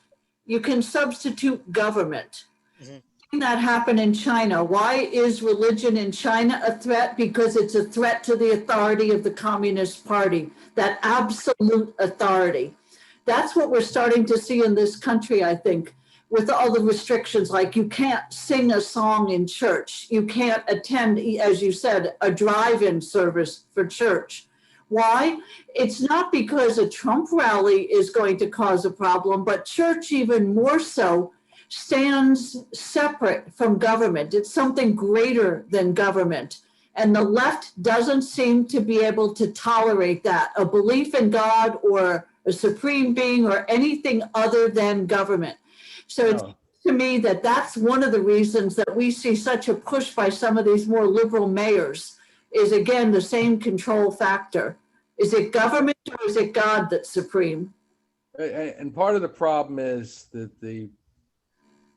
you can substitute government. Mm-hmm. That happened in China. Why is religion in China a threat? Because it's a threat to the authority of the Communist Party, that absolute authority. That's what we're starting to see in this country, I think, with all the restrictions, like you can't sing a song in church. You can't attend, as you said, a drive-in service for church. Why? It's not because a Trump rally is going to cause a problem, but church even more so stands separate from government. It's something greater than government. And the left doesn't seem to be able to tolerate that, a belief in God or a supreme being or anything other than government. So it seems to me that that's one of the reasons that we see such a push by some of these more liberal mayors is, again, the same control factor. Is it government or is it God that's supreme? And part of the problem is that the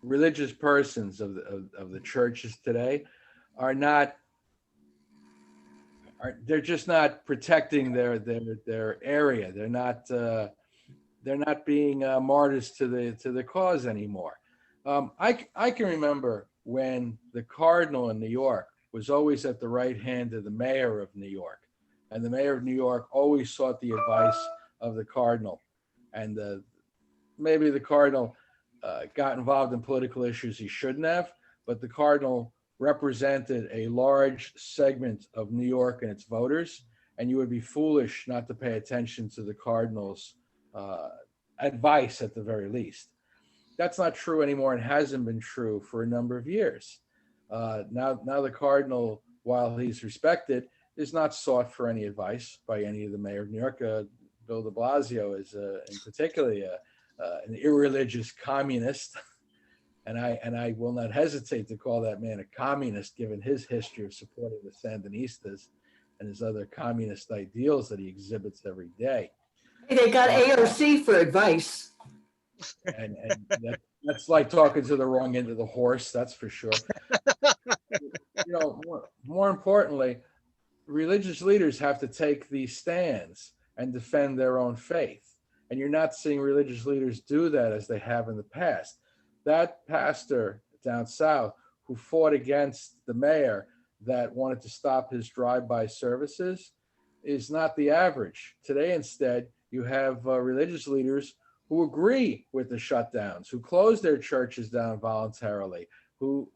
religious persons of the churches today they're just not protecting their area. They're not being martyrs to the cause anymore. I can remember when the cardinal in New York was always at the right hand of the mayor of New York, and the mayor of New York always sought the advice of the cardinal, and maybe the cardinal got involved in political issues he shouldn't have, but the cardinal represented a large segment of New York and its voters, and you would be foolish not to pay attention to the cardinal's advice at the very least. That's not true anymore and hasn't been true for a number of years. Now the cardinal, while he's respected, is not sought for any advice by any of the mayor of New York. Bill de Blasio is in particularly an irreligious communist. And I will not hesitate to call that man a communist, given his history of supporting the Sandinistas and his other communist ideals that he exhibits every day. They got AOC for advice. And that's like talking to the wrong end of the horse, that's for sure. More importantly, religious leaders have to take these stands and defend their own faith. And you're not seeing religious leaders do that as they have in the past. That pastor down south who fought against the mayor that wanted to stop his drive-by services is not the average. Today, instead, you have religious leaders who agree with the shutdowns, who close their churches down voluntarily, who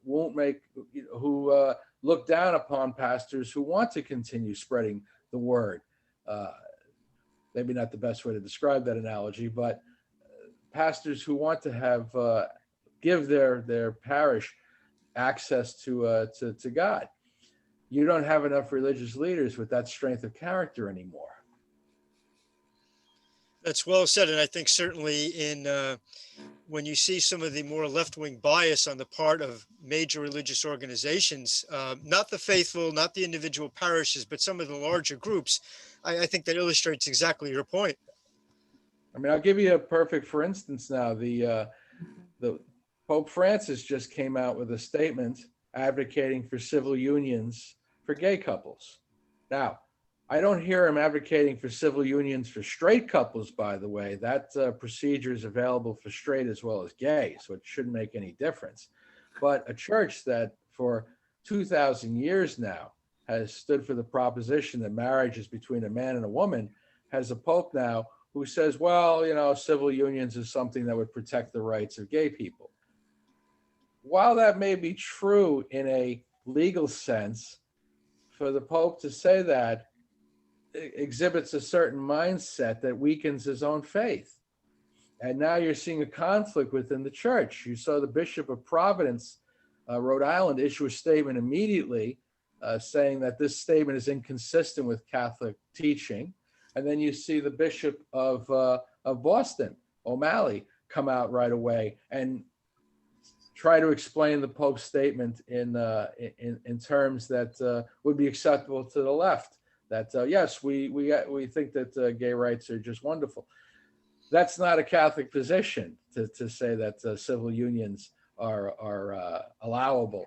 look down upon pastors who want to continue spreading the word. Maybe not the best way to describe that analogy, but pastors who want to have give their parish access to God. You don't have enough religious leaders with that strength of character anymore. That's well said, and I think certainly in when you see some of the more left-wing bias on the part of major religious organizations, not the faithful, not the individual parishes, but some of the larger groups, I think that illustrates exactly your point. I mean, I'll give you a perfect, for instance. Now, the Pope Francis just came out with a statement advocating for civil unions for gay couples. Now, I don't hear him advocating for civil unions for straight couples, by the way. That procedure is available for straight as well as gay, so it shouldn't make any difference. But a church that for 2,000 years now has stood for the proposition that marriage is between a man and a woman has a pope now who says, well, civil unions is something that would protect the rights of gay people. While that may be true in a legal sense, for the Pope to say that exhibits a certain mindset that weakens his own faith. And now you're seeing a conflict within the church. You saw the Bishop of Providence, Rhode Island, issue a statement immediately saying that this statement is inconsistent with Catholic teaching. And then you see the Bishop of Boston, O'Malley, come out right away and try to explain the Pope's statement in terms that would be acceptable to the left. That yes, we think that gay rights are just wonderful. That's not a Catholic position to say that civil unions are allowable.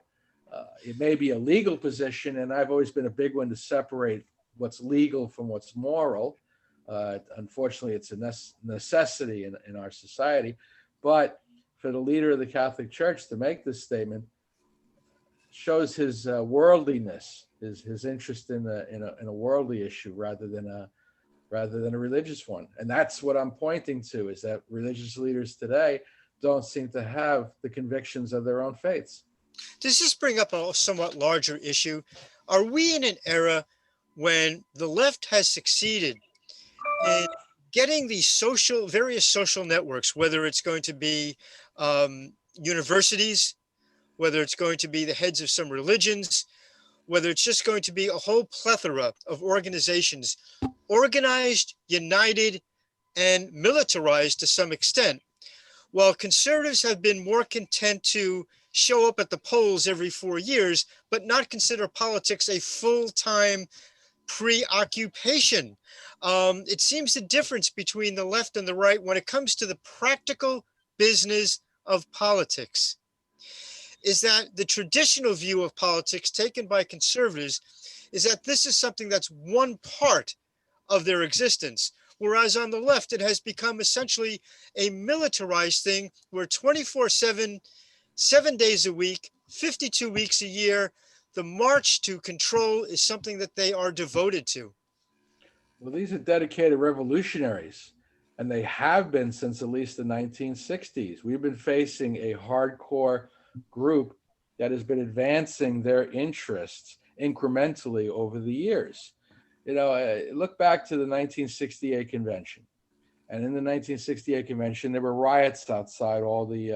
It may be a legal position, and I've always been a big one to separate what's legal from what's moral. Unfortunately, it's a necessity in our society. But for the leader of the Catholic Church to make this statement shows his worldliness, his interest in a worldly issue rather than a religious one. And that's what I'm pointing to, is that religious leaders today don't seem to have the convictions of their own faiths. Does this bring up a somewhat larger issue? Are we in an era when the left has succeeded in getting these various social networks, whether it's going to be universities, whether it's going to be the heads of some religions, whether it's just going to be a whole plethora of organizations, organized, united, and militarized to some extent, while conservatives have been more content to show up at the polls every 4 years, but not consider politics a full-time preoccupation. It seems the difference between the left and the right when it comes to the practical business of politics is that the traditional view of politics taken by conservatives is that this is something that's one part of their existence. Whereas on the left, it has become essentially a militarized thing where 24/7, 7 days a week, 52 weeks a year, the march to control is something that they are devoted to. Well, these are dedicated revolutionaries, and they have been since at least the 1960s. We've been facing a hardcore group that has been advancing their interests incrementally over the years. Look back to the 1968 convention. And in the 1968 convention, there were riots outside, all the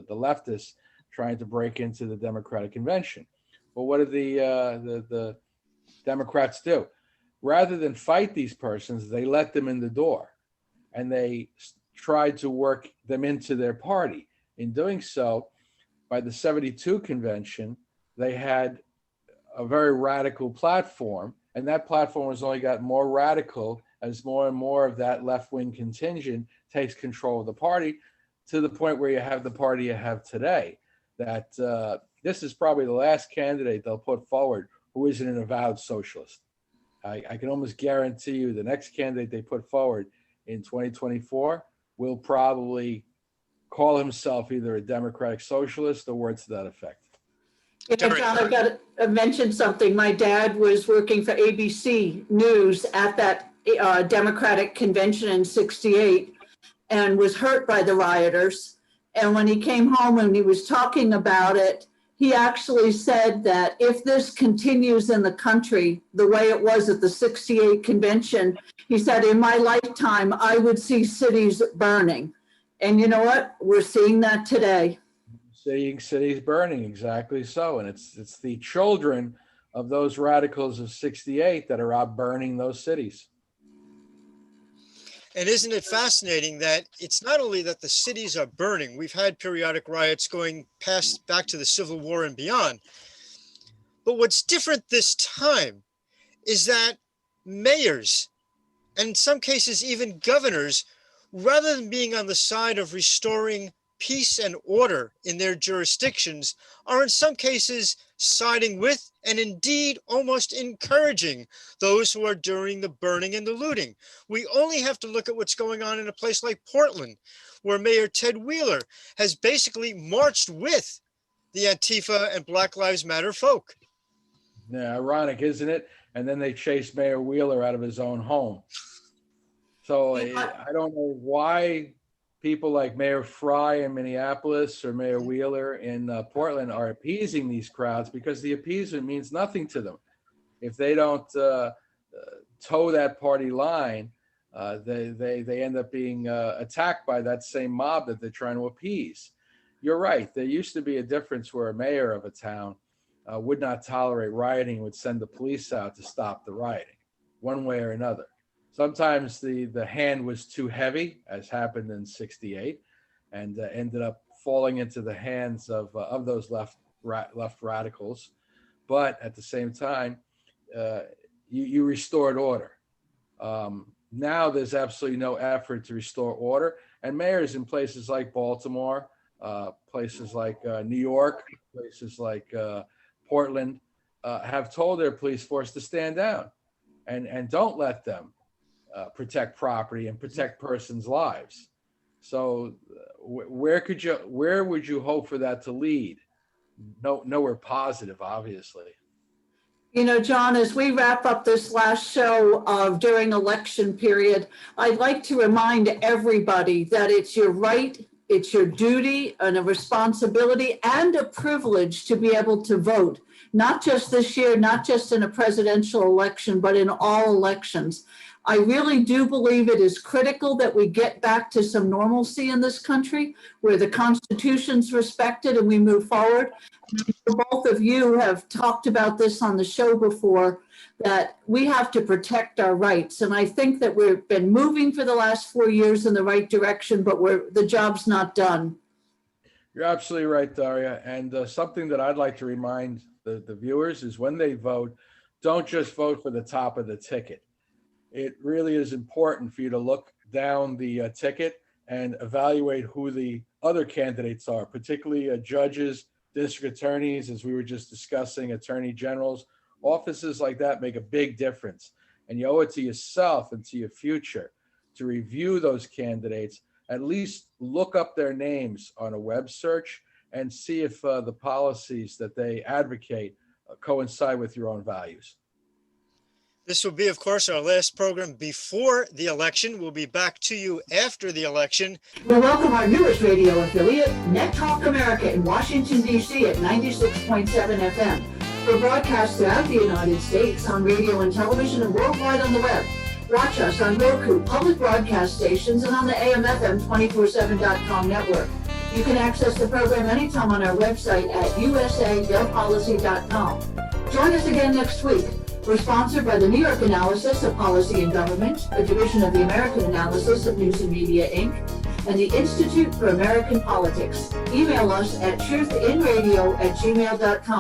leftists trying to break into the Democratic convention. But what did the Democrats do? Rather than fight these persons, they let them in the door, and they tried to work them into their party. In doing so, by the 72 convention, they had a very radical platform, and that platform has only got more radical as more and more of that left-wing contingent takes control of the party, to the point where you have the party you have today. That this is probably the last candidate they'll put forward who isn't an avowed socialist. I can almost guarantee you the next candidate they put forward in 2024 will probably call himself either a democratic socialist or words to that effect. John, I've got to mention something. My dad was working for ABC News at that Democratic convention in '68 and was hurt by the rioters. And when he came home and he was talking about it, he actually said that if this continues in the country the way it was at the '68 convention, he said, in my lifetime, I would see cities burning. And you know what? We're seeing that today. Seeing cities burning, exactly so. And it's the children of those radicals of '68 that are out burning those cities. And isn't it fascinating that it's not only that the cities are burning, we've had periodic riots going past back to the Civil War and beyond. But what's different this time is that mayors, and in some cases even governors, rather than being on the side of restoring peace and order in their jurisdictions, are in some cases siding with and indeed almost encouraging those who are doing the burning and the looting. We only have to look at what's going on in a place like Portland, where Mayor Ted Wheeler has basically marched with the Antifa and Black Lives Matter folk. Yeah, ironic, isn't it? And then they chased Mayor Wheeler out of his own home. So I don't know why people like Mayor Fry in Minneapolis or Mayor Wheeler in Portland are appeasing these crowds, because the appeasement means nothing to them. If they don't toe that party line, they end up being attacked by that same mob that they're trying to appease. You're right. There used to be a difference where a mayor of a town would not tolerate rioting, would send the police out to stop the rioting, one way or another. Sometimes the hand was too heavy, as happened in '68, and ended up falling into the hands of those left radicals. But at the same time, you restored order. Now there's absolutely no effort to restore order, and mayors in places like Baltimore, places like New York, places like Portland, have told their police force to stand down and don't let them protect property and protect persons' lives. So where would you hope for that to lead? Nowhere positive, obviously. You know, John, as we wrap up this last show of during election period, I'd like to remind everybody that it's your right, it's your duty and a responsibility and a privilege to be able to vote, not just this year, not just in a presidential election, but in all elections. I really do believe it is critical that we get back to some normalcy in this country where the Constitution's respected and we move forward. Both of you have talked about this on the show before, that we have to protect our rights. And I think that we've been moving for the last 4 years in the right direction, but the job's not done. You're absolutely right, Daria. And something that I'd like to remind the viewers is when they vote, don't just vote for the top of the ticket. It really is important for you to look down the ticket and evaluate who the other candidates are, particularly judges, district attorneys, as we were just discussing, attorney generals. Offices like that make a big difference. And you owe it to yourself and to your future to review those candidates, at least look up their names on a web search and see if the policies that they advocate coincide with your own values. This will be, of course, our last program before the election. We'll be back to you after the election. We welcome our newest radio affiliate, Net Talk America in Washington, D.C. at 96.7 FM. We're broadcast throughout the United States on radio and television and worldwide on the web. Watch us on Roku, public broadcast stations, and on the AM/FM 247.com network. You can access the program anytime on our website at usa.govpolicy.com. Join us again next week. We're sponsored by the New York Analysis of Policy and Government, a division of the American Analysis of News and Media, Inc., and the Institute for American Politics. Email us at truthinradio@gmail.com.